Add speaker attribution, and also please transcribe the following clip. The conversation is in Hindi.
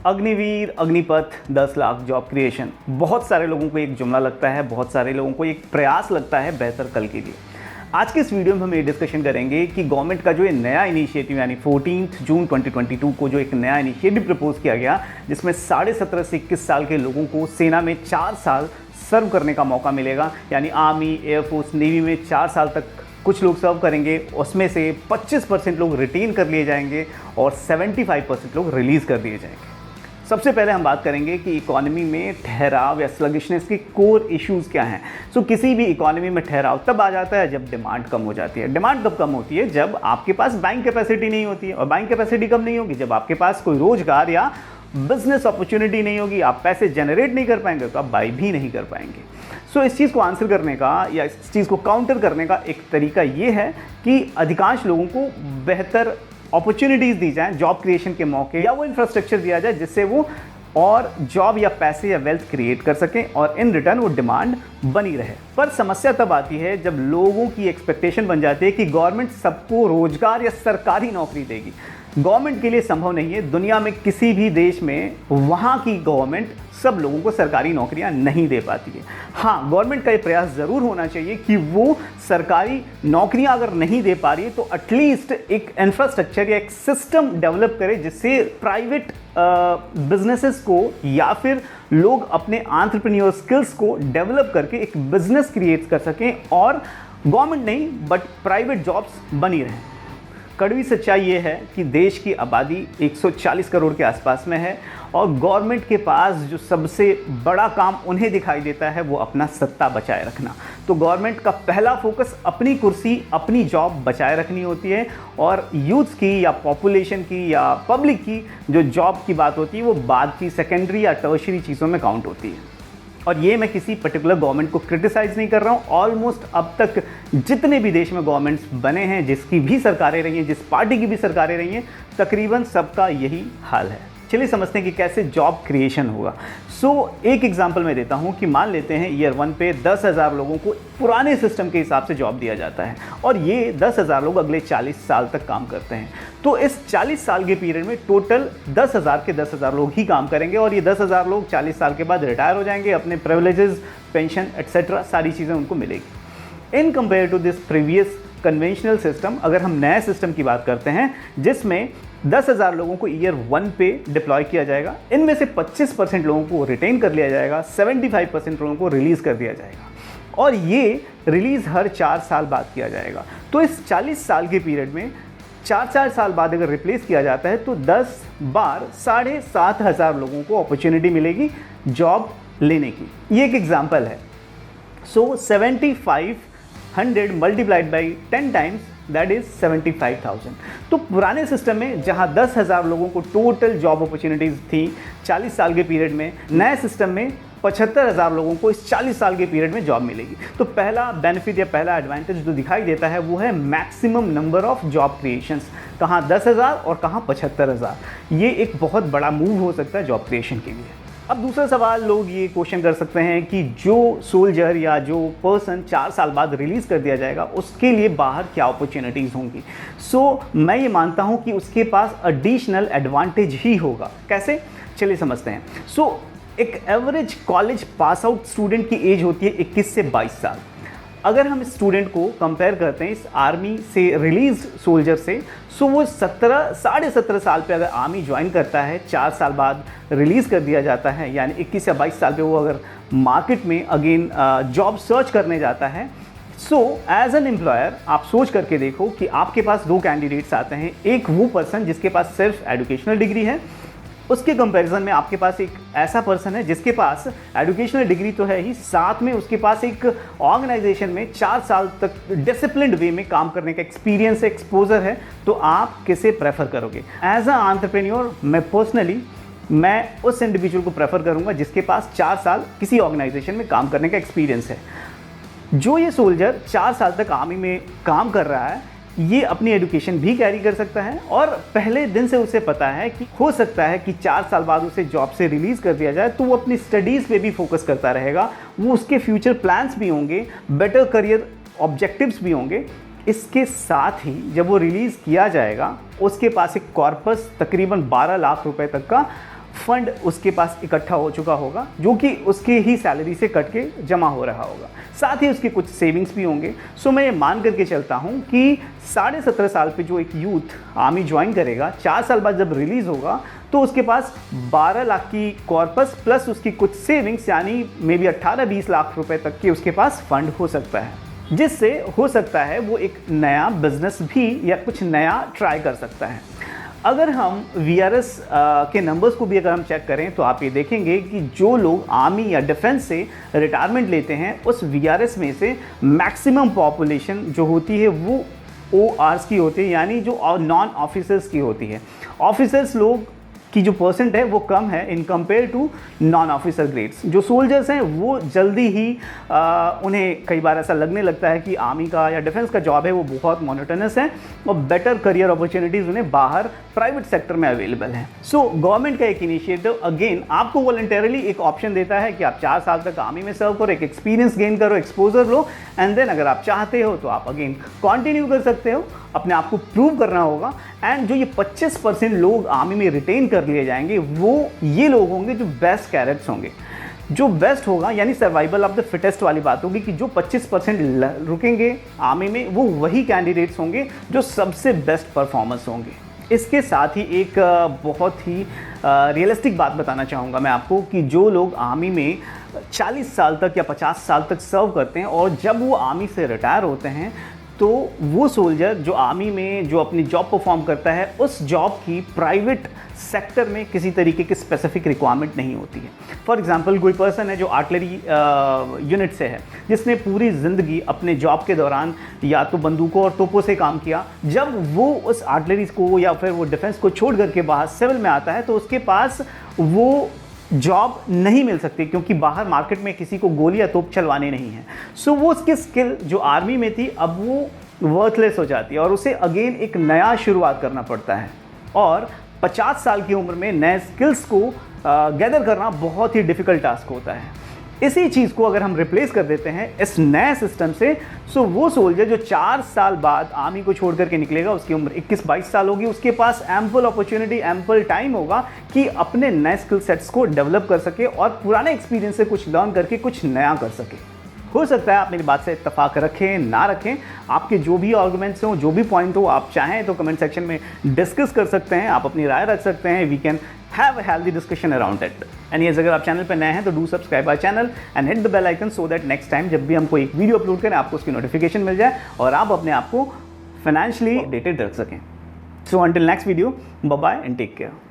Speaker 1: Agniveer, Agnipath, 10 lakh job creation. बहुत सारे लोगों को एक जुमला लगता है, बहुत सारे लोगों को एक प्रयास लगता है बेहतर कल के लिए। आज के इस वीडियो में हम ये डिस्कशन करेंगे कि गवर्नमेंट का जो ये नया इनिशिएटिव यानी 14 जून 2022 को जो एक नया इनिशिएटिव प्रपोज किया गया, जिसमें 17.5 से 21 साल के लोगों को सेना में 4 साल सर्व करने का मौका मिलेगा। यानी आर्मी, एयरफोर्स, नेवी में 4 साल तक कुछ लोग सर्व करेंगे, उसमें से 25% लोग रिटेन कर लिए जाएंगे और 75% लोग रिलीज़ कर दिए जाएंगे। सबसे पहले हम बात करेंगे कि इकोनॉमी में ठहराव या स्लगिशनेस के कोर इश्यूज़ क्या हैं। किसी भी इकोनॉमी में ठहराव तब आ जाता है जब डिमांड कम हो जाती है। डिमांड कब कम होती है? जब आपके पास बैंक कैपेसिटी नहीं होती है। और बैंक कैपेसिटी कब नहीं होगी? जब आपके पास कोई रोजगार या बिजनेस अपॉर्चुनिटी नहीं होगी, आप पैसे जनरेट नहीं कर पाएंगे तो आप बाई भी नहीं कर पाएंगे। इस चीज़ को आंसर करने का या इस चीज़ को काउंटर करने का एक तरीका ये है कि अधिकांश लोगों को बेहतर अपॉर्चुनिटीज़ दी जाएं, जॉब क्रिएशन के मौके, या वो इंफ्रास्ट्रक्चर दिया जाए जिससे वो और जॉब या पैसे या वेल्थ क्रिएट कर सकें और इन रिटर्न वो डिमांड बनी रहे। पर समस्या तब आती है जब लोगों की एक्सपेक्टेशन बन जाती है कि गवर्नमेंट सबको रोजगार या सरकारी नौकरी देगी। गवर्नमेंट के लिए संभव नहीं है। दुनिया में किसी भी देश में वहाँ की गवर्नमेंट सब लोगों को सरकारी नौकरियां नहीं दे पाती है। हाँ, गवर्नमेंट का ये प्रयास ज़रूर होना चाहिए कि वो सरकारी नौकरियां अगर नहीं दे पा रही है तो एटलीस्ट एक इंफ्रास्ट्रक्चर या एक सिस्टम डेवलप करे जिससे प्राइवेट बिजनेसेस को या फिर लोग अपने एंटरप्रेन्योर स्किल्स को डेवलप करके एक बिजनेस क्रिएट कर सकें और गवर्नमेंट नहीं बट प्राइवेट जॉब्स बनी रहें। कड़वी सच्चाई ये है कि देश की आबादी 140 करोड़ के आसपास में है और गवर्नमेंट के पास जो सबसे बड़ा काम उन्हें दिखाई देता है वो अपना सत्ता बचाए रखना। तो गवर्नमेंट का पहला फोकस अपनी कुर्सी, अपनी जॉब बचाए रखनी होती है और यूथ्स की या पॉपुलेशन की या पब्लिक की जो जॉब की बात होती है वो बाद की सेकेंडरी या टर्शरी चीज़ों में काउंट होती है। और ये मैं किसी पर्टिकुलर गवर्नमेंट को क्रिटिसाइज़ नहीं कर रहा हूँ। ऑलमोस्ट अब तक जितने भी देश में गवर्नमेंट्स बने हैं, जिसकी भी सरकारें रही हैं, जिस पार्टी की भी सरकारें रही हैं, तकरीबन सबका यही हाल है। चलिए समझते हैं कि कैसे जॉब क्रिएशन होगा। एक एग्जांपल मैं देता हूं कि मान लेते हैं ईयर 1 पे 10,000 लोगों को पुराने सिस्टम के हिसाब से जॉब दिया जाता है और ये 10,000 लोग अगले 40 साल तक काम करते हैं। तो इस 40 साल के पीरियड में टोटल 10,000 के 10,000 लोग ही काम करेंगे और ये 10,000 लोग 40 साल के बाद रिटायर हो जाएंगे। अपने प्रिविलेजेस, पेंशन एक्सेट्रा सारी चीज़ें उनको मिलेगी। In compare to this previous conventional system, अगर हम नए सिस्टम की बात करते हैं जिसमें 10,000 लोगों को ईयर 1 पे डिप्लॉय किया जाएगा, इनमें से 25% लोगों को रिटेन कर लिया जाएगा, 75% लोगों को रिलीज़ कर दिया जाएगा और ये रिलीज़ हर 4 साल बाद किया जाएगा। तो इस 40 साल के पीरियड में 4 साल बाद अगर रिप्लेस किया जाता है तो 10 बार 7,500 लोगों को अपॉर्चुनिटी मिलेगी जॉब लेने की। ये एक एग्जाम्पल है। 7500 multiplied by 10 times that is 75,000। तो पुराने सिस्टम में जहां 10,000 लोगों को टोटल जॉब अपॉर्चुनिटीज़ थी 40 साल के पीरियड में, नए सिस्टम में 75,000 लोगों को इस 40 साल के पीरियड में जॉब मिलेगी। तो पहला बेनिफिट या पहला एडवांटेज जो दिखाई देता है वो है maximum number of job creations. कहाँ 10,000 और कहाँ 75,000। ये एक बहुत बड़ा मूव हो सकता है जॉब क्रिएशन के लिए। अब दूसरा सवाल लोग ये क्वेश्चन कर सकते हैं कि जो सोल्जर या जो पर्सन 4 साल बाद रिलीज़ कर दिया जाएगा उसके लिए बाहर क्या अपॉर्चुनिटीज़ होंगी। मैं ये मानता हूँ कि उसके पास एडिशनल एडवांटेज ही होगा। कैसे? चलिए समझते हैं। एक average college pass out student की एज होती है 21 से 22 साल। अगर हम इस स्टूडेंट को कंपेयर करते हैं इस आर्मी से रिलीज सोल्जर से, वो 17.5 साल पे अगर आर्मी ज्वाइन करता है, 4 साल बाद रिलीज़ कर दिया जाता है, यानी 21 या 22 साल पे वो अगर मार्केट में अगेन जॉब सर्च करने जाता है। एज एन एम्प्लॉयर आप सोच करके देखो कि आपके पास 2 कैंडिडेट्स आते हैं। एक वो पर्सन जिसके पास सिर्फ एजुकेशनल डिग्री है, उसके कंपैरिजन में आपके पास एक ऐसा पर्सन है जिसके पास एजुकेशनल डिग्री तो है ही, साथ में उसके पास एक ऑर्गेनाइजेशन में 4 साल तक डिसिप्लिन्ड वे में काम करने का एक्सपीरियंस, एक्सपोजर है। तो आप किसे प्रेफर करोगे? एज अ एंटरप्रेन्योर मैं उस इंडिविजुअल को प्रेफर करूंगा जिसके पास 4 साल किसी ऑर्गेनाइजेशन में काम करने का एक्सपीरियंस है। जो ये सोल्जर 4 साल तक आर्मी में काम कर रहा है, ये अपनी एजुकेशन भी कैरी कर सकता है और पहले दिन से उसे पता है कि हो सकता है कि 4 साल बाद उसे जॉब से रिलीज़ कर दिया जाए, तो वो अपनी स्टडीज़ पे भी फोकस करता रहेगा। वो उसके फ्यूचर प्लान्स भी होंगे, बेटर करियर ऑब्जेक्टिव्स भी होंगे। इसके साथ ही जब वो रिलीज़ किया जाएगा उसके पास एक कॉर्पस तकरीबन 12 लाख रुपए तक का फंड उसके पास इकट्ठा हो चुका होगा जो कि उसके ही सैलरी से कट के जमा हो रहा होगा, साथ ही उसके कुछ सेविंग्स भी होंगे। सो मैं ये मान करके चलता हूँ कि 17.5 साल पे जो एक यूथ आर्मी ज्वाइन करेगा, 4 साल बाद जब रिलीज़ होगा तो उसके पास 12 लाख की कॉर्पस प्लस उसकी कुछ सेविंग्स यानी मे बी 18-20 लाख रुपए तक के उसके पास फंड हो सकता है, जिससे हो सकता है वो एक नया बिजनेस भी या कुछ नया ट्राई कर सकता है। अगर हम VRS के नंबर्स को भी अगर हम चेक करें तो आप ये देखेंगे कि जो लोग आर्मी या डिफेंस से रिटायरमेंट लेते हैं उस VRS में से मैक्सिमम पॉपुलेशन जो होती है वो ORs की होती है, यानी जो नॉन ऑफिसर्स की होती है। ऑफिसर्स लोग की जो परसेंट है वो कम है in compare to non officer grades. जो सोल्जर्स हैं वो जल्दी ही उन्हें कई बार ऐसा लगने लगता है कि आर्मी का या डिफेंस का जॉब है वो बहुत मोनोटोनस है और बेटर करियर अपॉर्चुनिटीज़ उन्हें बाहर प्राइवेट सेक्टर में अवेलेबल हैं। सो गवर्नमेंट का एक इनिशिएटिव अगेन आपको वॉलंटरली एक ऑप्शन देता है कि आप 4 साल तक आर्मी में सर्व करो, एक एक्सपीरियंस गेन करो, एक्सपोजर लो, एंड देन अगर आप चाहते हो तो आप अगेन कंटिन्यू कर सकते हो। अपने आप को प्रूव करना होगा। एंड जो ये 25% लोग आर्मी में रिटेन कर लिए जाएंगे वो ये लोग होंगे जो बेस्ट कैडेट्स होंगे। जो बेस्ट होगा यानी सर्वाइवल ऑफ द फिटेस्ट वाली बात होगी कि जो 25% रुकेंगे आर्मी में वो वही कैंडिडेट्स होंगे जो सबसे बेस्ट परफॉर्मेंस होंगे। इसके साथ ही एक बहुत ही रियलिस्टिक बात बताना चाहूँगा मैं आपको कि जो लोग आर्मी में 40 साल तक या 50 साल तक सर्व करते हैं और जब वो आर्मी से रिटायर होते हैं तो वो सोल्जर जो आर्मी में जो अपनी जॉब परफॉर्म करता है उस जॉब की प्राइवेट सेक्टर में किसी तरीके की स्पेसिफिक रिक्वायरमेंट नहीं होती है। फॉर एग्जांपल कोई पर्सन है जो आर्टिलरी यूनिट से है जिसने पूरी ज़िंदगी अपने जॉब के दौरान या तो बंदूकों और तोपों से काम किया, जब वो उस आर्टिलरी को या फिर वो डिफेंस को छोड़ करके बाहर सिविल में आता है तो उसके पास वो जॉब नहीं मिल सकती क्योंकि बाहर मार्केट में किसी को गोली या तोप चलवानी नहीं है। सो वो उसकी स्किल जो आर्मी में थी अब वो वर्थलेस हो जाती है और उसे अगेन एक नया शुरुआत करना पड़ता है। और 50 साल की उम्र में नए स्किल्स को गैदर करना बहुत ही डिफ़िकल्ट टास्क होता है। इसी चीज़ को अगर हम रिप्लेस कर देते हैं इस नए सिस्टम से, सो वो सोल्जर जो 4 साल बाद आर्मी को छोड़ करके निकलेगा उसकी उम्र 21-22 साल होगी, उसके पास एम्पल अपॉर्चुनिटी एम्पल टाइम होगा कि अपने नए स्किल सेट्स को डेवलप कर सके और पुराने एक्सपीरियंस से कुछ लर्न करके कुछ नया कर सके। हो सकता है आप मेरी बात से इत्तेफाक रखें ना रखें, आपके जो भी आर्गुमेंट्स हों, जो भी पॉइंट हो, आप चाहें तो कमेंट सेक्शन में डिस्कस कर सकते हैं, आप अपनी राय रख सकते हैं। We can have a healthy discussion around it. And yes, अगर आप चैनल पर नए हैं तो do subscribe our channel and hit the bell icon so that next time जब भी हम कोई एक वीडियो अपलोड करें आपको उसकी नोटिफिकेशन मिल जाए और आप अपने आप को फाइनेंशियली अपडेटेड रख सकें। So until next video, bye bye and take care.